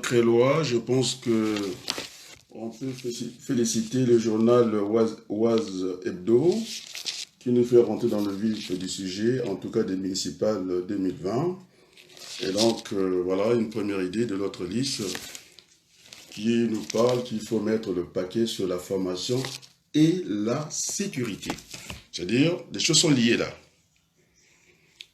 Crélois, je pense que on peut féliciter le journal Oise Hebdo qui nous fait rentrer dans le vif du sujet, en tout cas des municipales 2020. Et donc, voilà une première idée de notre liste qui nous parle qu'il faut mettre le paquet sur la formation et la sécurité. C'est-à-dire, les choses sont liées là.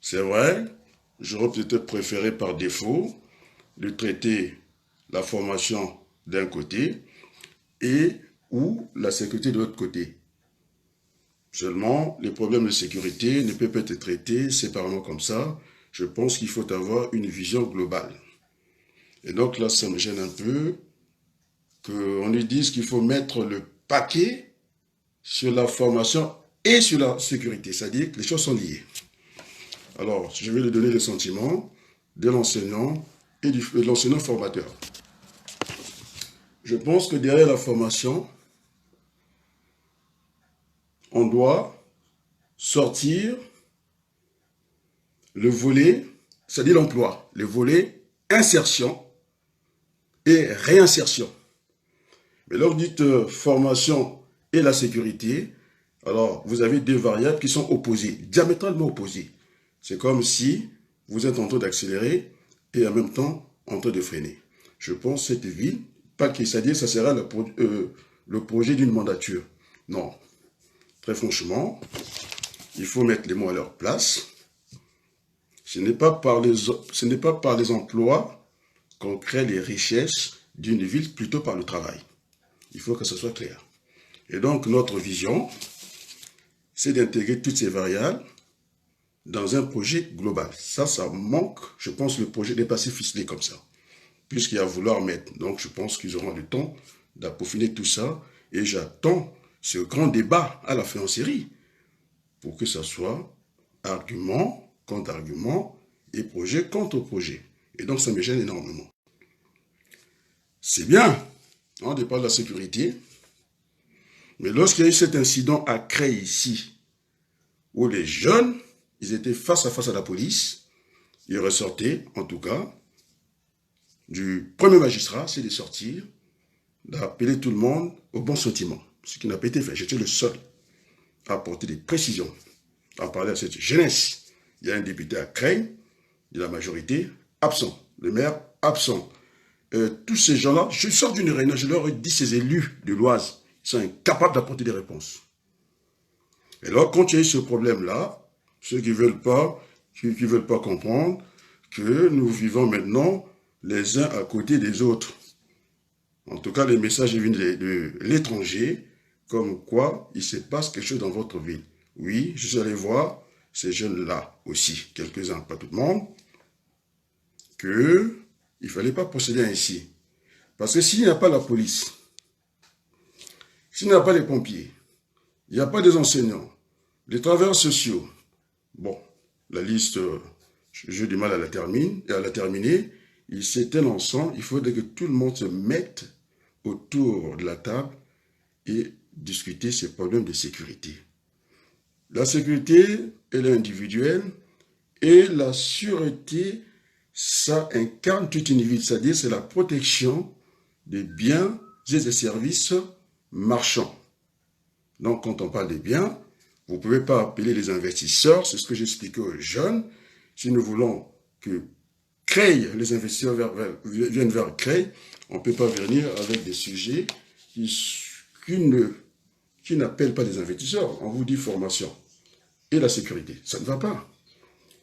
C'est vrai, j'aurais peut-être préféré par défaut de traiter la formation d'un côté et ou la sécurité de l'autre côté. Seulement, les problèmes de sécurité ne peuvent pas être traités séparément comme ça. Je pense qu'il faut avoir une vision globale. Et donc là, ça me gêne un peu qu'on nous dise qu'il faut mettre le paquet sur la formation et sur la sécurité. C'est-à-dire que les choses sont liées. Alors, je vais lui donner le sentiment de l'enseignant et de l'enseignant formateur. Je pense que derrière la formation, on doit sortir le volet, c'est-à-dire l'emploi, le volet insertion et réinsertion. Mais lorsque vous dites formation et la sécurité, alors vous avez deux variables qui sont opposées, diamétralement opposées. C'est comme si vous êtes en train d'accélérer et en même temps en train de freiner. Je pense que cette ville, pas que c'est-à-dire ça sera le projet d'une mandature. Non. Très franchement, il faut mettre les mots à leur place. Ce n'est pas par les emplois qu'on crée les richesses d'une ville, plutôt par le travail. Il faut que ce soit clair. Et donc, notre vision, c'est d'intégrer toutes ces variables dans un projet global. Ça manque, je pense, le projet n'est pas si ficelé comme ça, puisqu'il y a à vouloir mettre. Donc, je pense qu'ils auront le temps d'appeaufiner tout ça, et j'attends ce grand débat à la fin en série, pour que ça soit argument contre argument, et projet contre projet. Et donc, ça me gêne énormément. C'est bien, on dépasse la sécurité, mais lorsqu'il y a eu cet incident à Creil ici, où les jeunes, ils étaient face à face à la police, ils ressortaient, en tout cas, du premier magistrat, c'est de sortir, d'appeler tout le monde au bon sentiment, ce qui n'a pas été fait. J'étais le seul à apporter des précisions, à parler à cette jeunesse. Il y a un député à Creil, de la majorité, absent, le maire absent. Tous ces gens-là, je sors d'une réunion, je leur ai dit, ces élus de l'Oise, ils sont incapables d'apporter des réponses. Et alors, quand il y a eu ce problème-là, ceux qui ne veulent pas comprendre que nous vivons maintenant les uns à côté des autres. En tout cas, les messages viennent de l'étranger, comme quoi il se passe quelque chose dans votre ville. Oui, je suis allé voir ces jeunes-là aussi, quelques-uns, pas tout le monde, qu'il ne fallait pas procéder ainsi. Parce que s'il n'y a pas la police, s'il n'y a pas les pompiers, il n'y a pas des enseignants, les travailleurs sociaux, bon, la liste, j'ai du mal à la terminer, ils s'éteignent ensemble, il faudrait que tout le monde se mette autour de la table et discuter ces problèmes de sécurité. La sécurité, elle est individuelle, et la sûreté, ça incarne toute une ville, c'est-à-dire c'est la protection des biens et des services marchands. Donc quand on parle des biens, vous ne pouvez pas appeler les investisseurs, c'est ce que j'expliquais aux jeunes. Si nous voulons que Creil, les investisseurs viennent vers Creil, on ne peut pas venir avec des sujets qui n'appellent pas des investisseurs. On vous dit formation et la sécurité. Ça ne va pas.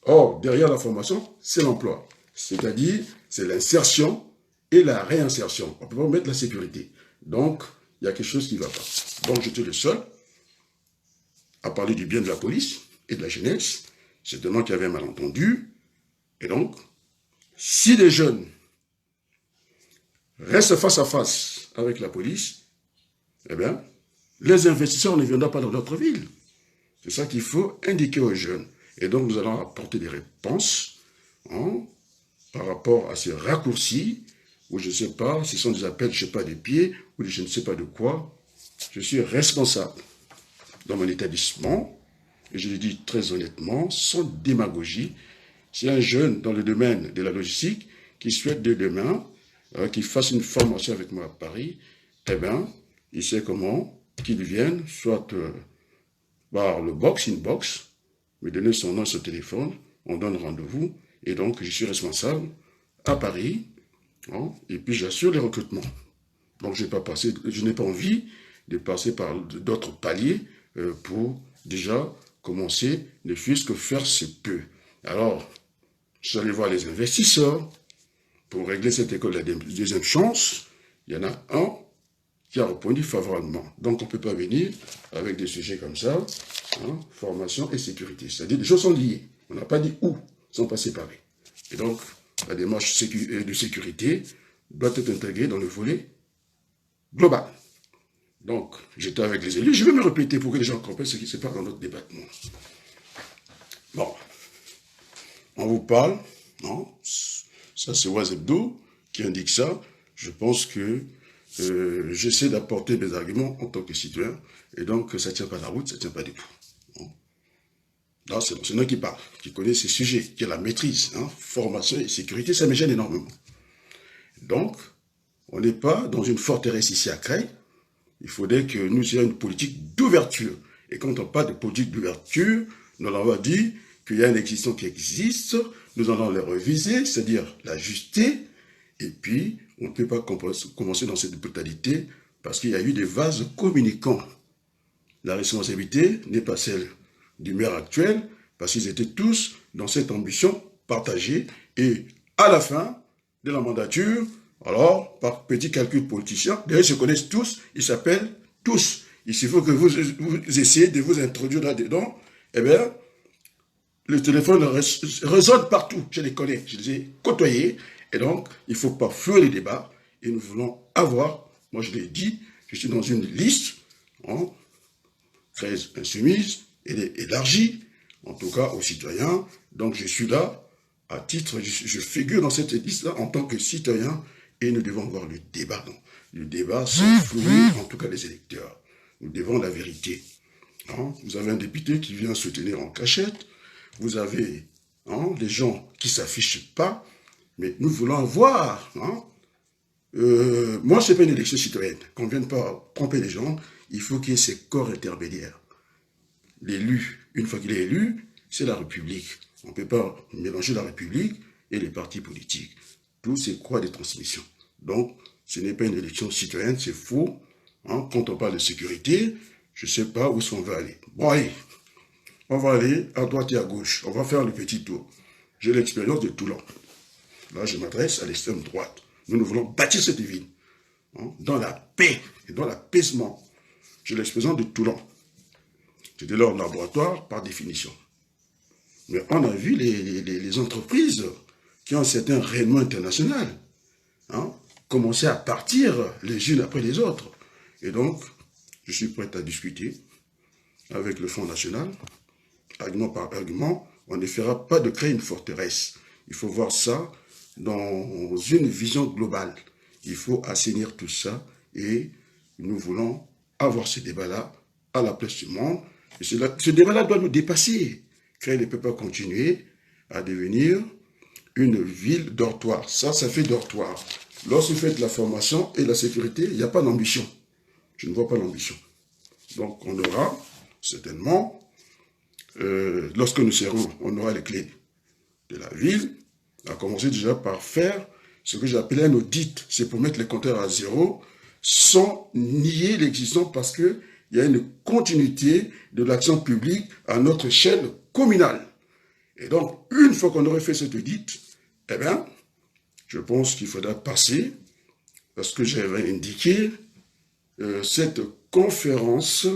Or, derrière la formation, c'est l'emploi. C'est-à-dire, c'est l'insertion et la réinsertion. On ne peut pas mettre la sécurité. Donc, il y a quelque chose qui ne va pas. Donc, j'étais le seul à parler du bien de la police et de la jeunesse. C'est tellement qu'il y avait un malentendu. Et donc, si les jeunes restent face à face avec la police, eh bien, les investisseurs ne viendront pas dans notre ville. C'est ça qu'il faut indiquer aux jeunes. Et donc, nous allons apporter des réponses par rapport à ces raccourcis, où je ne sais pas, ce sont des appels, je ne sais pas, des pieds, ou je ne sais pas de quoi. Je suis responsable dans mon établissement, et je le dis très honnêtement, sans démagogie, si un jeune dans le domaine de la logistique qui souhaite dès demain qu'il fasse une formation avec moi à Paris, eh bien, il sait comment qu'il vienne, soit par le box, inbox, me donner son nom et son téléphone, on donne rendez-vous, et donc je suis responsable à Paris, hein, et puis j'assure les recrutements. Donc je n'ai pas envie de passer par d'autres paliers pour déjà commencer, ne fût-ce que faire ce peu. Alors, je suis allé voir les investisseurs pour régler cette école de la deuxième chance. Il y en a un qui a répondu favorablement. Donc on ne peut pas venir avec des sujets comme ça, hein, formation et sécurité. C'est-à-dire les choses sont liées. On n'a pas dit où, ils sont pas séparés. Et donc, la démarche de sécurité doit être intégrée dans le volet global. Donc, j'étais avec les élus. Je vais me répéter pour que les gens comprennent ce qui se passe dans notre débattement. Bon, on vous parle, non, ça c'est Wazebdo qui indique ça. Je pense que j'essaie d'apporter des arguments en tant que citoyen, et donc ça ne tient pas la route, ça ne tient pas debout. Bon. Là, c'est l'enseignant qui parle, qui connaît ces sujets, qui a la maîtrise, hein, formation et sécurité, ça me gêne énormément. Donc, on n'est pas dans une forteresse ici à Creil. Il faudrait que nous ayons une politique d'ouverture. Et quand on parle de politique d'ouverture, nous allons dire qu'il y a une existence qui existe, nous allons la reviser, c'est-à-dire l'ajuster, et puis on ne peut pas commencer dans cette brutalité parce qu'il y a eu des vases communicants. La responsabilité n'est pas celle du maire actuel, parce qu'ils étaient tous dans cette ambition partagée, et à la fin de la mandature, alors, par petit calcul politicien, d'ailleurs, ils se connaissent tous, ils s'appellent tous. Il faut que vous essayez de vous introduire là-dedans, eh bien, le téléphone résonne partout. Je les connais, je les ai côtoyés, et donc, il ne faut pas flouer les débats, et nous voulons avoir, moi je l'ai dit, je suis dans une liste, hein, très insoumise, et élargie, en tout cas aux citoyens, donc je suis là, à titre, je figure dans cette liste-là en tant que citoyen, et nous devons avoir le débat. Non. Le débat sans flouer, en tout cas les électeurs. Nous devons la vérité. Hein? Vous avez un député qui vient soutenir en cachette. Vous avez des gens qui ne s'affichent pas. Mais nous voulons avoir. Hein? Moi, ce n'est pas une élection citoyenne. Qu'on ne vienne pas tromper les gens. Il faut qu'il y ait ces corps intermédiaires. L'élu, une fois qu'il est élu, c'est la République. On ne peut pas mélanger la République et les partis politiques. Tout c'est croix de transmission. Donc, ce n'est pas une élection citoyenne, c'est faux. Hein, quand on parle de sécurité, je ne sais pas où on va aller. Bon, allez, on va aller à droite et à gauche. On va faire le petit tour. J'ai l'expérience de Toulon. Là, je m'adresse à l'extrême droite. Nous voulons bâtir cette ville, hein, dans la paix et dans l'apaisement. J'ai l'expérience de Toulon. C'était leur laboratoire par définition. Mais on a vu les entreprises qui ont un certain rayonnement international, hein, commencer à partir les unes après les autres. Et donc, je suis prêt à discuter avec le Front National, argument par argument. On ne fera pas de créer une forteresse. Il faut voir ça dans une vision globale. Il faut assainir tout ça et nous voulons avoir ce débat-là à la place du monde. Et ce débat-là doit nous dépasser. Creil ne peut pas continuer à devenir une ville dortoir. Ça fait dortoir. Lorsque vous faites la formation et la sécurité, il n'y a pas d'ambition. Je ne vois pas l'ambition. Donc on aura certainement, lorsque nous serons, on aura les clés de la ville, à commencer déjà par faire ce que j'appelais un audit. C'est pour mettre les compteurs à zéro sans nier l'existence parce qu'il y a une continuité de l'action publique à notre échelle communale. Et donc, une fois qu'on aurait fait cet audit, eh bien, je pense qu'il faudra passer, parce que j'avais indiqué, cette conférence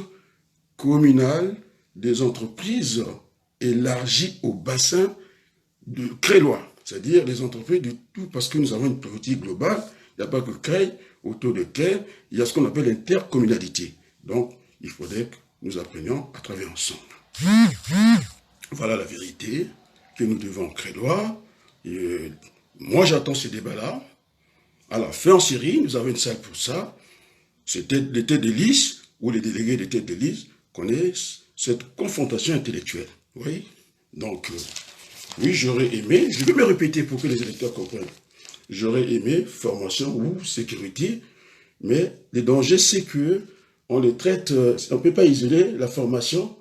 communale des entreprises élargie au bassin de Creillois, c'est-à-dire les entreprises de tout, parce que nous avons une politique globale, il n'y a pas que Creil, autour de Creil, il y a ce qu'on appelle l'intercommunalité. Donc, il faudrait que nous apprenions à travailler ensemble. Voilà la vérité que nous devons Creillois. Moi, j'attends ce débat-là. À la fin en Syrie, nous avons une salle pour ça. C'était les têtes de liste ou les délégués des têtes de liste qu'on ait cette confrontation intellectuelle. Oui. Donc, oui, j'aurais aimé, je vais me répéter pour que les électeurs comprennent. J'aurais aimé formation ou sécurité, mais les dangers, c'est que on les traite, on ne peut pas isoler la formation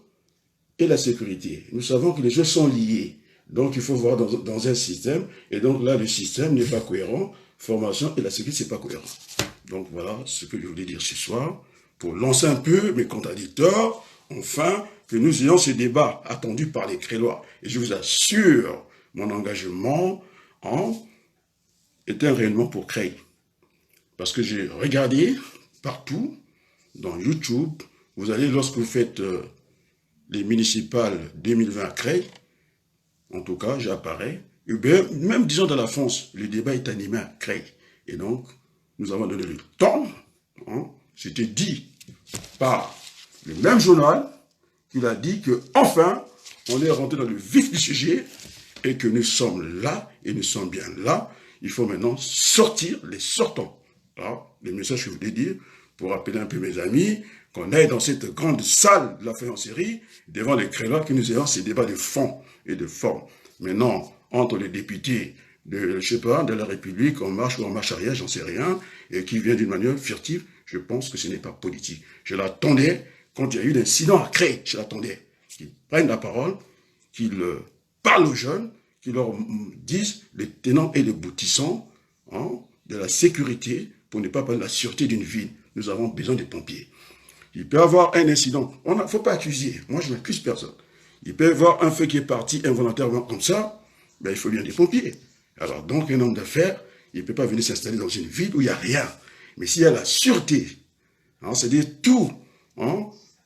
et la sécurité. Nous savons que les choses sont liés. Donc, il faut voir dans un système. Et donc, là, le système n'est pas cohérent. Formation et la sécurité, ce n'est pas cohérent. Donc, voilà ce que je voulais dire ce soir. Pour lancer un peu mes contradicteurs, enfin, que nous ayons ce débat attendu par les Crélois. Et je vous assure, mon engagement était un rayonnement pour Creil. Parce que j'ai regardé partout, dans YouTube, vous allez, lorsque vous faites les municipales 2020 à Creil, en tout cas, j'apparais, et bien, même disons dans la France, le débat est animé à Creil. Et donc, nous avons donné le temps, c'était dit par le même journal, qu'il a dit que enfin, on est rentré dans le vif du sujet, et que nous sommes là, et nous sommes bien là. Il faut maintenant sortir les sortants. Alors, le message que je voulais dire, pour rappeler un peu mes amis, qu'on aille dans cette grande salle de la faïencerie, devant les Crélois, que nous ayons ces débats de fond et de forme. Maintenant, entre les députés de, je sais pas, de la République, en marche ou en marche arrière, j'en sais rien, et qui vient d'une manière furtive, je pense que ce n'est pas politique. Je l'attendais, quand il y a eu l'incident à Creil, je l'attendais, qu'ils prennent la parole, qu'ils parlent aux jeunes, qu'ils leur disent les tenants et les aboutissants de la sécurité, pour ne pas parler de la sûreté d'une ville. Nous avons besoin des pompiers. Il peut y avoir un incident. Il ne faut pas accuser. Moi, je n'accuse personne. Il peut y avoir un feu qui est parti involontairement comme ça. Ben, il faut bien des pompiers. Alors, donc, un homme d'affaires, il ne peut pas venir s'installer dans une ville où il n'y a rien. Mais s'il y a la sûreté, c'est-à-dire tout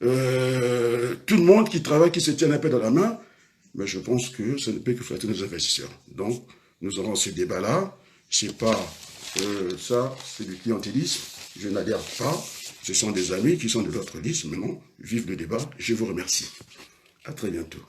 le monde qui travaille, qui se tient un peu dans la main, ben, je pense que ça ne peut que flatter nos investisseurs. Donc, nous aurons ce débat-là. Je ne sais pas, ça, c'est du clientélisme. Je n'adhère pas. Ce sont des amis qui sont de l'autre liste. Maintenant, vive le débat. Je vous remercie. À très bientôt.